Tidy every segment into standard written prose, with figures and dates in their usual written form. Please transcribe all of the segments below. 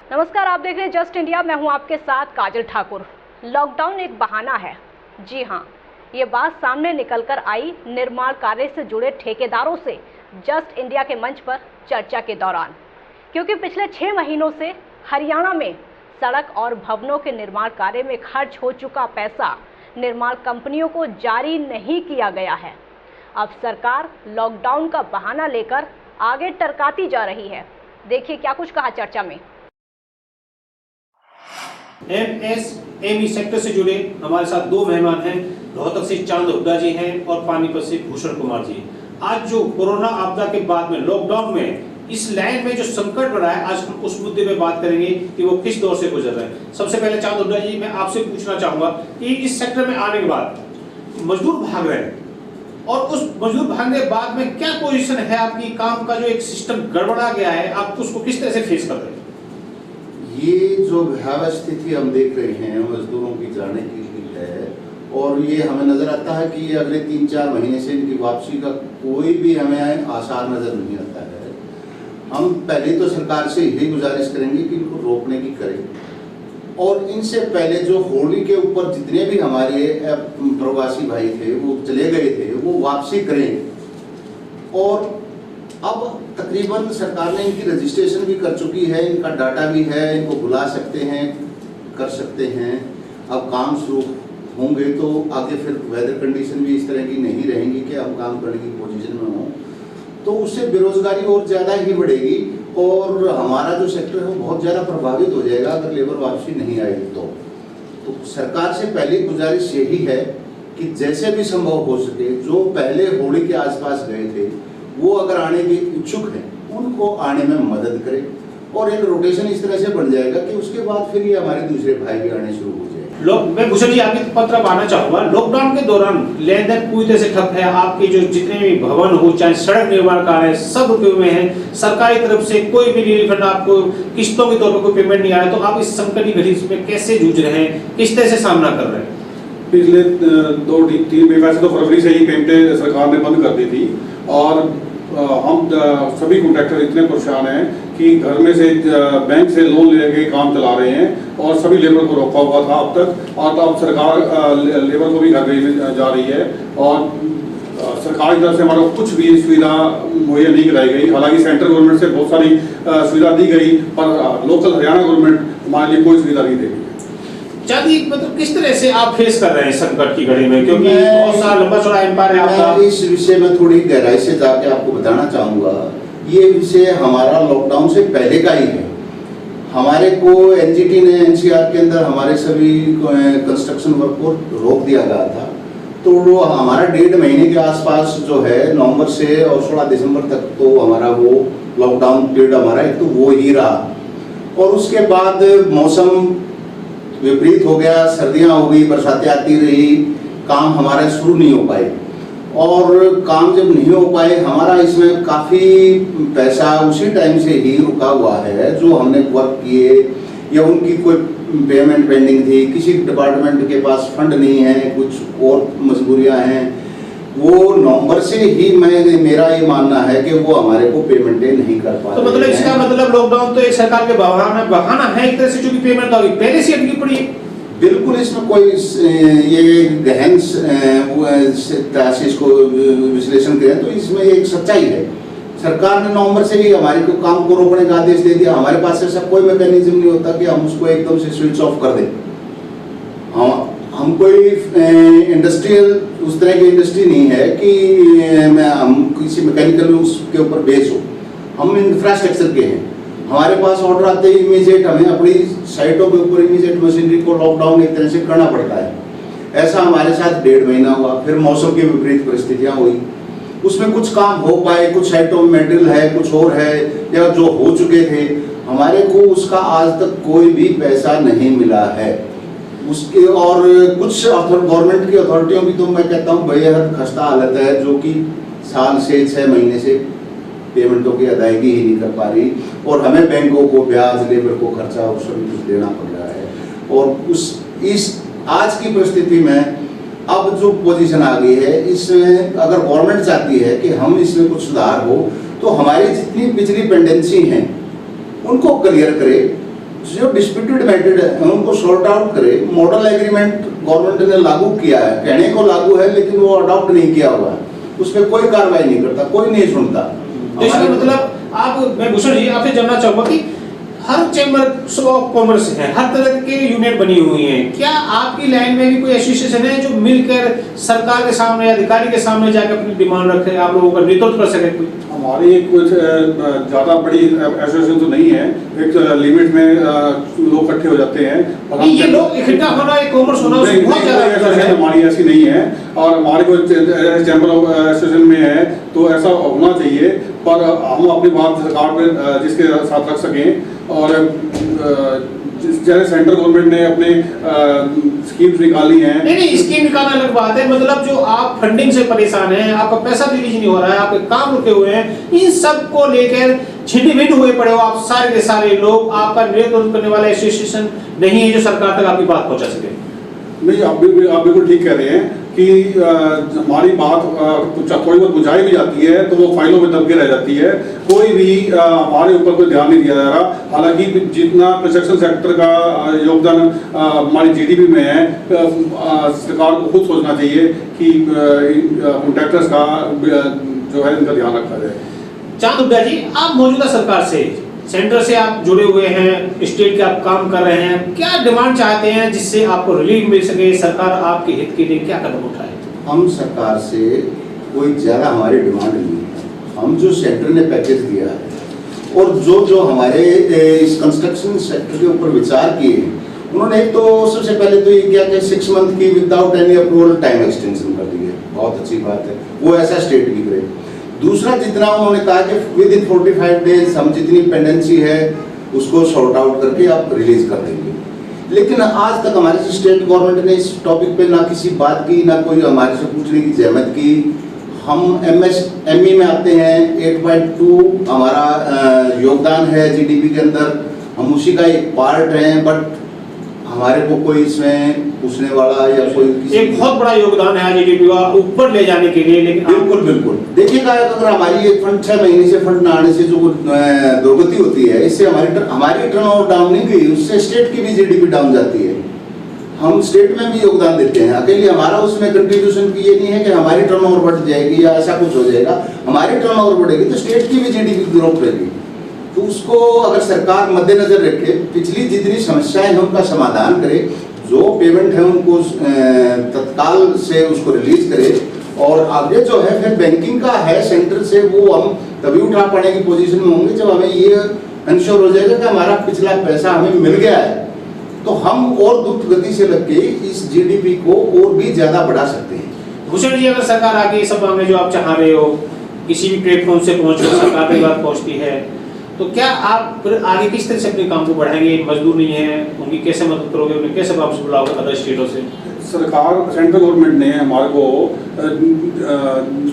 नमस्कार, आप देख रहे हैं जस्ट इंडिया। मैं हूं आपके साथ काजल ठाकुर। लॉकडाउन एक बहाना है। जी हां, ये बात सामने निकलकर आई निर्माण कार्य से जुड़े ठेकेदारों से जस्ट इंडिया के मंच पर चर्चा के दौरान, क्योंकि पिछले 6 महीनों से हरियाणा में सड़क और भवनों के निर्माण कार्य में खर्च हो चुका पैसा निर्माण कंपनियों को जारी नहीं किया गया है। अब सरकार लॉकडाउन का बहाना लेकर आगे टरकाती जा रही है। देखिए क्या कुछ कहा चर्चा में। एमएसएमई सेक्टर से जुड़े हमारे साथ 2 मेहमान हैं। रोहतक से चांद हुड्डा जी हैं और पानीपत से भूषण कुमार जी। आज जो कोरोना आपदा के बाद में लॉकडाउन में इस लाइन में जो संकट बढ़ा है, आज हम उस मुद्दे पे बात करेंगे कि वो किस दौर से गुजर रहे हैं। सबसे पहले चांद हुड्डा जी, मैं आपसे पूछना चाहूंगा कि इस सेक्टर में आने के बाद मजदूर भाग रहे हैं और उस मजदूर भागने के बाद में क्या पोजीशन है आपकी? काम का जो एक सिस्टम गड़बड़ा गया है, आप उसको किस तरह से फेस कर रहे हैं? ये जो भयावह स्थिति हम देख रहे हैं मजदूरों की जाने की है, और ये हमें नजर आता है कि अगले 3-4 महीने से इनकी वापसी का कोई भी हमें आसार नजर नहीं आता है। हम पहले तो सरकार से यही गुजारिश करेंगे कि इनको रोकने की करें, और इनसे पहले जो होली के ऊपर जितने भी हमारे प्रवासी भाई थे वो चले गए थे, वो वापसी करें। और अब तकरीबन सरकार ने इनकी रजिस्ट्रेशन भी कर चुकी है, इनका डाटा भी है, इनको बुला सकते हैं, कर सकते हैं। अब काम शुरू होंगे तो आगे फिर वेदर कंडीशन भी इस तरह की नहीं रहेंगी कि हम काम करने की पोजीशन में हों, तो उससे बेरोजगारी और ज़्यादा ही बढ़ेगी और हमारा जो सेक्टर है वो बहुत ज़्यादा प्रभावित हो जाएगा अगर लेबर वापसी नहीं आएगी। तो सरकार से पहली गुजारिश यही है कि जैसे भी संभव हो सके, जो पहले होली के आसपास गए थे वो अगर आने के इच्छुक हैं उनको आने में मदद करें, और एक रोटेशन इस तरह से बन जाएगा कि उसके बाद फिर ये हमारे दूसरे भाई भी आने शुरू हो जाए। मैं भूषण जी आपकी पत्र आना चाहूंगा। लॉकडाउन के दौरान लेन देन पूरी तरह से ठप है। आपके जो जितने भी भवन हो, चाहे सड़क निर्माण कार्य, सब रुके हुए हैं। सरकारी तरफ से कोई भी रिलीफ फंड आपको किस्तों के तौर पर कोई पेमेंट नहीं आया, तो आप इस संकट की घड़ी में कैसे जूझ रहे हैं, किस तरह से सामना कर रहे हैं? पिछले 2-3 महीने वैसे तो फरवरी से ही पेमेंटें सरकार ने बंद कर दी थी, और हम सभी कॉन्ट्रैक्टर इतने परेशान हैं कि घर में से बैंक से लोन लेके काम चला रहे हैं, और सभी लेबर को रोका हुआ था अब तक, और अब सरकार लेबर को भी घर भेजने जा रही है, और सरकार की तरफ से हमारा कुछ भी सुविधा मुहैया नहीं कराई गई। हालांकि सेंट्रल गवर्नमेंट से बहुत सारी सुविधा दी गई, पर लोकल हरियाणा गवर्नमेंट हमारे लिए कोई सुविधा नहीं देगी। चांदी, मतलब किस तरह से आप फेस कर रहे हैं संकट की घड़ी में, क्योंकि बहुत सारा लंबा चौड़ा एम्पायर है आपका। मैं इस विषय में थोड़ी गहराई से जाके आपको बताना चाहूँगा। ये विषय हमारा लॉकडाउन से पहले का ही है। हमारे को एनजीटी ने एनसीआर के अंदर हमारे सभी कंस्ट्रक्शन वर्क को रोक दिया गया था, तो वो हमारा 1.5 महीने के आसपास जो है नवंबर से और 16 दिसंबर तक तो हमारा वो लॉकडाउन पीरियड हमारा एक तो वो ही रहा। और उसके बाद मौसम विपरीत हो गया, सर्दियां हो गई, बरसातें आती रही, काम हमारे शुरू नहीं हो पाए, और काम जब नहीं हो पाए हमारा इसमें काफ़ी पैसा उसी टाइम से ही रुका हुआ है। जो हमने वर्क किए या उनकी कोई पेमेंट पेंडिंग थी, किसी डिपार्टमेंट के पास फंड नहीं है, कुछ और मजबूरियां हैं, वो नवंबर से ही मेरा ये मानना है कि वो हमारे को पेमेंटें नहीं कर पा रहे। तो मतलब इसका मतलब लॉकडाउन तो एक सरकार के बहाना है एक तरह से, क्योंकि पेमेंट होगी पहले से अटकी पड़ी है। बिल्कुल, इसमें कोई ये गहन तरह से इसको विश्लेषण करें तो इसमें एक सच्चाई है। सरकार ने नवंबर से ही हमारे को काम को रोकने का आदेश दे दिया। हमारे पास ऐसा कोई मैकेनिज्म नहीं होता कि हम उसको एकदम से स्विच ऑफ कर दें। हम कोई इंडस्ट्रियल उस तरह की इंडस्ट्री नहीं है कि हम किसी मैकेनिकल उसके ऊपर बेस हो। हम इंफ्रास्ट्रक्चर के हैं। हमारे पास ऑर्डर आते ही इमीडिएट हमें अपनी साइटों के ऊपर इमीडिएट मशीनरी को लॉकडाउन एक तरह से करना पड़ता है। ऐसा हमारे साथ 1.5 महीना हुआ। फिर मौसम की विपरीत परिस्थितियाँ हुई, उसमें कुछ काम हो पाए, कुछ साइटों में मटेरियल है, कुछ और है, या जो हो चुके थे हमारे को उसका आज तक कोई भी पैसा नहीं मिला है उसके। और कुछ गवर्नमेंट की अथॉरिटियों की तो मैं कहता हूँ बेहद खस्ता हालत है, जो कि साल से 6 महीने से पेमेंटों की अदायगी ही नहीं कर पा रही, और हमें बैंकों को ब्याज, लेबर को खर्चा और सभी कुछ देना पड़ रहा है। और इस आज की परिस्थिति में अब जो पोजीशन आ गई है, इसमें अगर गवर्नमेंट चाहती है कि हम इसमें कुछ सुधार हो, तो हमारी जितनी पिछली पेंडेंसी हैं उनको क्लियर करे, जो डिस्प्यूटेड मैटर है उनको सॉर्ट आउट करे। मॉडल एग्रीमेंट गवर्नमेंट ने लागू किया है, कहने को लागू है लेकिन वो अडॉप्ट नहीं किया हुआ है, उस पर कोई कार्रवाई नहीं करता, कोई नहीं सुनता। तो इसका मतलब आप, मैं भूषण जी आपसे जानना चाहूंगा कि हर चैम्बर ऑफ कॉमर्स है, हर तरह के यूनियन बनी हुई हैं, क्या आपकी लाइन में भी कोई एसोसिएशन है जो मिलकर सरकार के सामने, अधिकारी के सामने जाकर अपनी डिमांड रखे, आप लोगों का नेतृत्व कर सके? कोई हमारी कुछ ज़्यादा बड़ी एसोसिएशन तो नहीं है, एक लिमिट में लोग इकट्ठे हो जाते हैं। और ये लोग इकट्ठा होना, एक कॉमर्स होना बहुत ज़्यादा हमारी ऐसी नहीं है, और हमारे कोई चैम्बर ऑफ एसोसिएशन में है तो ऐसा होना चाहिए, पर हम अपनी बात सरकार पे जिसके साथ रख सकें। और जैसे सेंट्रल गवर्नमेंट ने अपने स्कीम्स निकाली हैं। नहीं, स्कीम निकालना अलग बात है, मतलब जो आप फंडिंग से परेशान हैं, आपका पैसा रिलीज नहीं हो रहा है, आपके काम रुके हुए हैं, इन सब को लेकर छिन्न-भिन्न हुए पड़े हो आप सारे के सारे लोग। आपका नेतृत्व करने वाला एसोसिएशन नहीं है जो सरकार तक आपकी बात पहुंचा सके। नहीं, आप बिल्कुल ठीक कह रहे हैं कि हमारी बात थोड़ी बहुत बुझाई भी जाती है तो वो फाइलों में दब के रह जाती है, कोई भी हमारे ऊपर कोई ध्यान नहीं दिया जा रहा। हालांकि जितना कंस्ट्रक्शन सेक्टर का योगदान हमारी जीडीपी में है, सरकार को खुद सोचना चाहिए कि कॉन्ट्रैक्टर्स का जो है इनका ध्यान रखा जाए। चांद हुड्डा जी, आप मौजूदा सरकार से, सेंटर से आप जुड़े हुए हैं, स्टेट के आप काम कर रहे हैं, क्या डिमांड चाहते हैं जिससे आपको रिलीफ मिल सके, सरकार आपके हित के लिए क्या कदम उठाए? हम सरकार से कोई ज़्यादा हमारी डिमांड नहीं है। हम जो सेंटर ने पैकेज दिया है और जो हमारे इस कंस्ट्रक्शन सेक्टर के ऊपर विचार किए, उन्होंने एक तो सबसे पहले तो ये किया कि 6 मंथ की without any approval time extension कर दी है, बहुत अच्छी बात है, वो ऐसा स्टेट भी करे। दूसरा, जितना उन्होंने कहा कि विद इन 45 डेज हम जितनी पेंडेंसी है उसको सॉर्ट आउट करके आप रिलीज कर देंगे। लेकिन आज तक हमारे स्टेट गवर्नमेंट ने इस टॉपिक पे ना किसी बात की, ना कोई हमारे से पूछने की जहमत की। हम MSME में आते हैं, 8.2 हमारा योगदान है जीडीपी के अंदर, हम उसी का एक पार्ट हैं, बट हमारे को कोई इसमें पूछने वाला या कोई एक बहुत बड़ा योगदान है जीडीपी का ऊपर ले जाने के लिए। लेकिन बिल्कुल देखिएगा, अगर हमारी एक फंड 6 महीने से फंड ना आने से जो दुर्गति होती है, इससे हमारी टर्नओवर डाउन नहीं गई, उससे स्टेट की भी जीडीपी डाउन जाती है। हम स्टेट में भी योगदान देते हैं, अकेले हमारा उसमें कंट्रीब्यूशन की ये नहीं है कि हमारी टर्नओवर बढ़ जाएगी या ऐसा कुछ हो जाएगा। हमारी टर्नओवर बढ़ेगी तो स्टेट की भी जीडीपी ग्रोथ रहेगी। तो उसको अगर सरकार मद्देनजर रखे, पिछली जितनी समस्याएं हैं उनका समाधान करे, जो पेमेंट है उनको तत्काल से उसको रिलीज करे, और आगे जो है फिर बैंकिंग का है सेंटर से, वो हम तभी उठा पाने की पोजीशन में होंगे जब हमें ये इंश्योर हो जाएगा कि हमारा पिछला पैसा हमें मिल गया है, तो हम और द्रुत गति से लग के इस जीडीपी को और भी ज्यादा बढ़ा सकते हैं। भूषण जी, अगर सरकार आगे ये सब मामले जो आप चाह रहे हो किसी भी प्लेटफॉर्म से पहुंचकर सरकार की बात पहुंचती है, तो क्या आप फिर आगे किस तरह से अपने काम को बढ़ाएंगे? मजदूर नहीं है, उनकी कैसे मदद करोगे, उन्हें कैसे वापस बुलाओगे अदर स्टेटों से? सरकार, सेंट्रल गवर्नमेंट ने हमारे को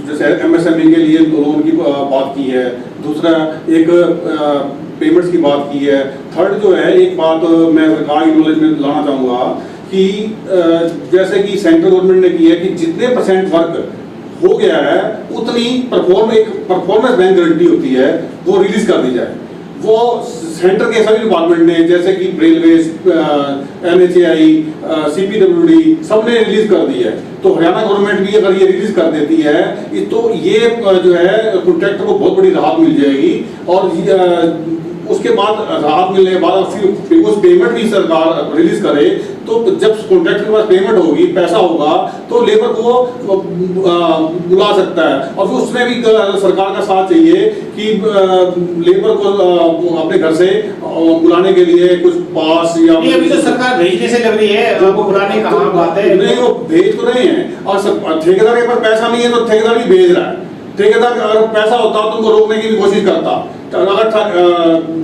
जैसे MSME के लिए लोन की बात की है, दूसरा एक पेमेंट्स की बात की है, थर्ड जो है एक बात मैं सरकार की नॉलेज में लाना चाहूँगा कि जैसे कि सेंट्रल गवर्नमेंट ने की है कि जितने % वर्क हो गया है उतनी परफॉर्मेंस बैंक गारंटी होती है वो रिलीज कर दी जाए। वो सेंटर के सभी डिपार्टमेंट ने, जैसे कि रेलवे, NHAI, CPWD सबने रिलीज कर दी है, तो हरियाणा गवर्नमेंट भी अगर ये रिलीज कर देती है तो ये जो है कॉन्ट्रैक्टर को बहुत बड़ी राहत मिल जाएगी। और उसके बाद राहत मिलने के बाद फिर उस पेमेंट भी सरकार रिलीज करे, तो जब कॉन्ट्रैक्टर के पास पेमेंट होगी, पैसा होगा, तो लेबर को बुला सकता है। और फिर उसमें भी सरकार का साथ चाहिए कि लेबर को अपने घर से बुलाने के लिए कुछ पास या अभी तो सरकार भेजने से लग रही है, आपको बुलाने कहाँ बात है? नहीं, वो भेज तो रहे हैं, और ठेकेदार के पास पैसा नहीं है तो ठेकेदार भी भेज रहा है। ठेकेदार अगर पैसा होता तो उनको रोकने की भी कोशिश करता। अगर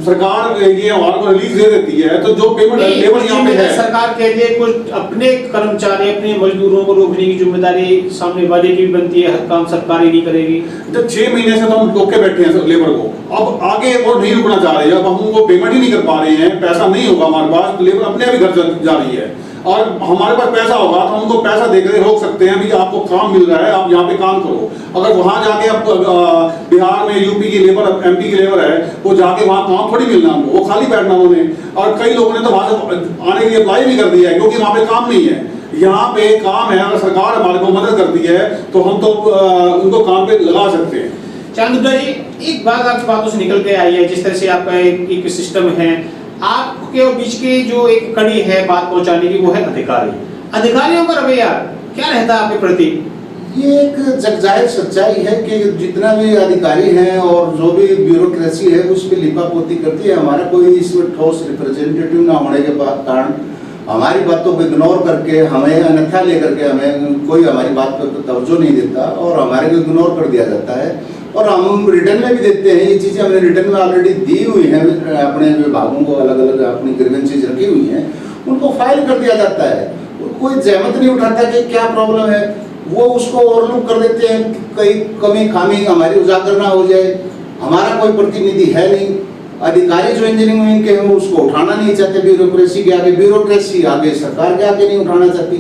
सरकार ये हमारे को रिलीज दे देती है तो जो पेमेंट लेबर यहाँ पे है, सरकार के लिए कुछ अपने कर्मचारी, अपने मजदूरों को रोकने की जिम्मेदारी सामने वाले की भी बनती है, हर काम सरकार ही नहीं करेगी। जब 6 महीने से तो हम रोक के बैठे हैं लेबर को, अब आगे और नहीं रुकना चाह रहे हैं, अब हम उनको पेमेंट ही नहीं कर पा रहे हैं, पैसा नहीं होगा हमारे पास, तो लेबर अपने भी घर जा रही है। और हमारे पास पैसा होगा तो हम उनको पैसा देकर रोक सकते हैं, भाई आपको काम मिल रहा है, आप यहाँ पे काम करो। अगर वहाँ जाके अब बिहार में यूपी की लेबर, एमपी की लेबर है, वो जाके वहाँ काम थोड़ी मिलना उनको, वो खाली बैठना उन्होंने। और कई लोगों ने तो वहाँ से आने के लिए अप्लाई भी कर दिया है, क्योंकि वहाँ पे काम नहीं है। यहाँ पे काम है, अगर सरकार हमारे को मदद करती है तो हम तो उनको काम पे लगा सकते हैं। चांद हुड्डा जी, एक बात आपकी बातों से निकल के आई है, जिस तरह से आपका एक सिस्टम है, आपके बीच की जो एक कड़ी है बात पहुंचाने की, वो है अधिकारी। अधिकारियों का रवैया क्या रहता है आपके प्रति? ये एक जगजाहिर सच्चाई है कि जितना भी अधिकारी हैं और जो भी ब्यूरोक्रेसी है उस पर लिपापोती करती है। हमारा कोई इसमें ठोस रिप्रेजेंटेटिव ना होने के कारण हमारी बातों को इग्नोर करके, हमें अन्यथा लेकर के हमें कोई हमारी बात पर तवज्जो नहीं देता और हमारे को इग्नोर कर दिया जाता है। और हम रिटर्न में भी देते हैं, ये चीज़ें हमने रिटर्न में ऑलरेडी दी हुई हैं, अपने विभागों को अलग अलग अपनी ग्रीवेंसेस रखी हुई हैं, उनको फाइल कर दिया जाता है। कोई जहमत नहीं उठाता कि क्या प्रॉब्लम है, वो उसको ओवरलुक कर देते हैं, कई कमी खामी हमारी उजागर ना हो जाए। हमारा कोई प्रतिनिधि है नहीं, अधिकारी जो इंजीनियरिंग विंग के हैं वो उसको उठाना नहीं चाहते, ब्यूरोक्रेसी के आगे, ब्यूरोक्रेसी आगे सरकार के आगे नहीं उठाना चाहती,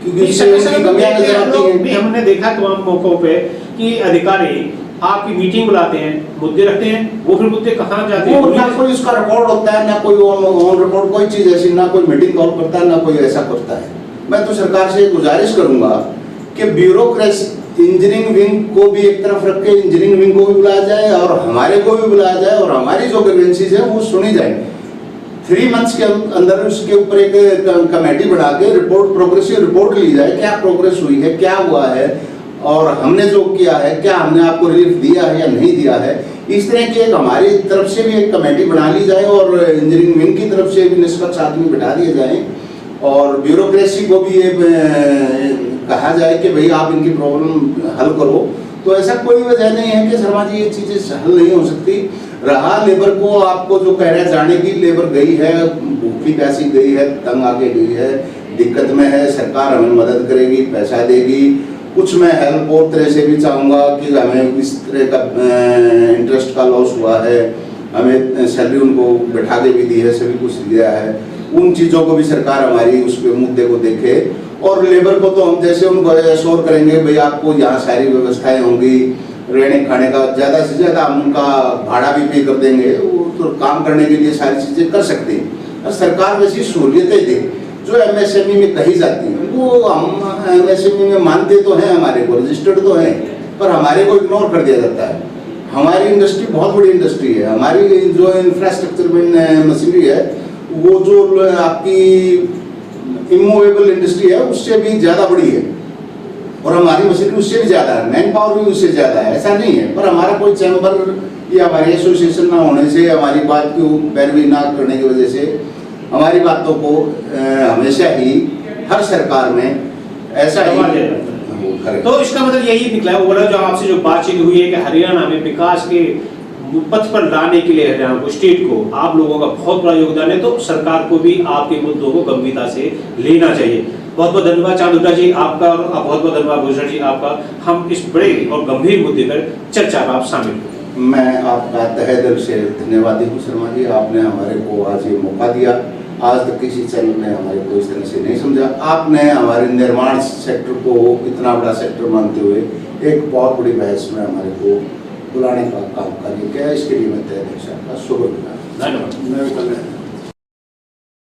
क्योंकि इससे उनकी कमियां नजर आती हैं। हमने देखा तमाम मौकों पे कि अधिकारी आपकी मीटिंग बुलाते हैं, मुद्दे रखते हैं, वो फिर मुद्दे कहाँ जाते हैं? ना कोई उसका रिकॉर्ड होता है, ना कोई ऑन रिकॉर्ड कोई चीज ऐसी, ना कोई मीटिंग कॉल करता है, ना कोई ऐसा करता है। मैं तो सरकार से गुजारिश करूंगा कि ब्यूरोक्रेसी इंजीनियरिंग विंग को भी एक तरफ रख के इंजीनियरिंग विंग को भी बुलाया जाए और हमारे को भी बुलाया जाए और हमारी जो ग्रीवेंसेस है वो सुनी जाए। 3 मंथ्स के अंदर उसके ऊपर एक कमेटी बना के रिपोर्ट, प्रोग्रेसिव रिपोर्ट ली जाए, क्या प्रोग्रेस हुई है, क्या हुआ है और हमने जो किया है, क्या हमने आपको रिलीफ दिया है या नहीं दिया है। इस तरह की एक हमारी तरफ से भी एक कमेटी बना ली जाए और इंजीनियरिंग विंग की तरफ से भी निष्पक्ष आदमी बिठा दिए जाए और ब्यूरोक्रेसी को भी ये कहा जाए कि भाई आप इनकी प्रॉब्लम हल करो। तो ऐसा कोई वजह नहीं है कि शर्मा जी ये चीज़ें हल नहीं हो सकती। रहा लेबर को, आपको जो कह रहे हैं जाने की, लेबर गई है, भूखी प्यासी गई है, तंग आके गई है, दिक्कत में है, सरकार हमें मदद करेगी, पैसा देगी। कुछ मैं हेल्प और तरह से भी चाहूँगा कि हमें इस तरह का इंटरेस्ट का लॉस हुआ है, हमें सैलरी उनको बैठा के भी दी है, सभी कुछ दिया है, उन चीज़ों को भी सरकार हमारी उस मुद्दे को देखे। और लेबर को तो हम जैसे उनको एश्योर करेंगे भाई आपको यहाँ सारी व्यवस्थाएं होंगी, रहने खाने का ज़्यादा से ज़्यादा हम उनका भाड़ा भी पे कर देंगे, वो तो काम करने के लिए सारी चीज़ें कर सकते हैं। और सरकार वैसी सहूलियतें दे जो एमएसएमई में कही जाती हैं, वो हम एमएसएमई में मानते तो हैं, हमारे को रजिस्टर्ड तो हैं, पर हमारे को इग्नोर कर दिया जाता है। हमारी इंडस्ट्री बहुत बड़ी इंडस्ट्री है, हमारी जो इंफ्रास्ट्रक्चर में मशीनरी है वो जो आपकी इमूवेबल इंडस्ट्री है उससे भी ज़्यादा बड़ी है और हमारी मशीनरी उससे भी ज़्यादा है, मैन पावर भी उससे ज़्यादा है, ऐसा नहीं है। पर हमारा कोई चैम्बर या हमारी एसोसिएशन ना होने से, हमारी बात को पैरवी ना करने की वजह से हमारी बातों को हमेशा ही हर सरकार में ऐसा ही। तो इसका मतलब यही निकला है, वो जो आपसे जो बातचीत हुई है कि हरियाणा में विकास के पथ पर लाने के लिए हरियाणा को, स्टेट को आप लोगों का बहुत बड़ा योगदान है, तो सरकार को भी आपके मुद्दों को गंभीरता से लेना चाहिए। बहुत बहुत धन्यवाद चांद हुड्डा जी आपका, और बहुत बहुत धन्यवाद भूषण जी आपका, हम इस बड़े और गंभीर मुद्दे पर चर्चा में आप शामिल हुए। मैं आपका तहे दिल से धन्यवादी हूँ शर्मा जी, आपने हमारे को आज ये मौका दिया। आज तक किसी चैनल ने हमारे को इस तरह से नहीं समझा, आपने हमारे निर्माण सेक्टर को इतना बड़ा सेक्टर मानते हुए एक बहुत बड़ी बहस में हमारे को बुलाने का काम कार्य किया, इसके लिए मैं तहे दिल से आपका शुक्रिया। धन्यवाद।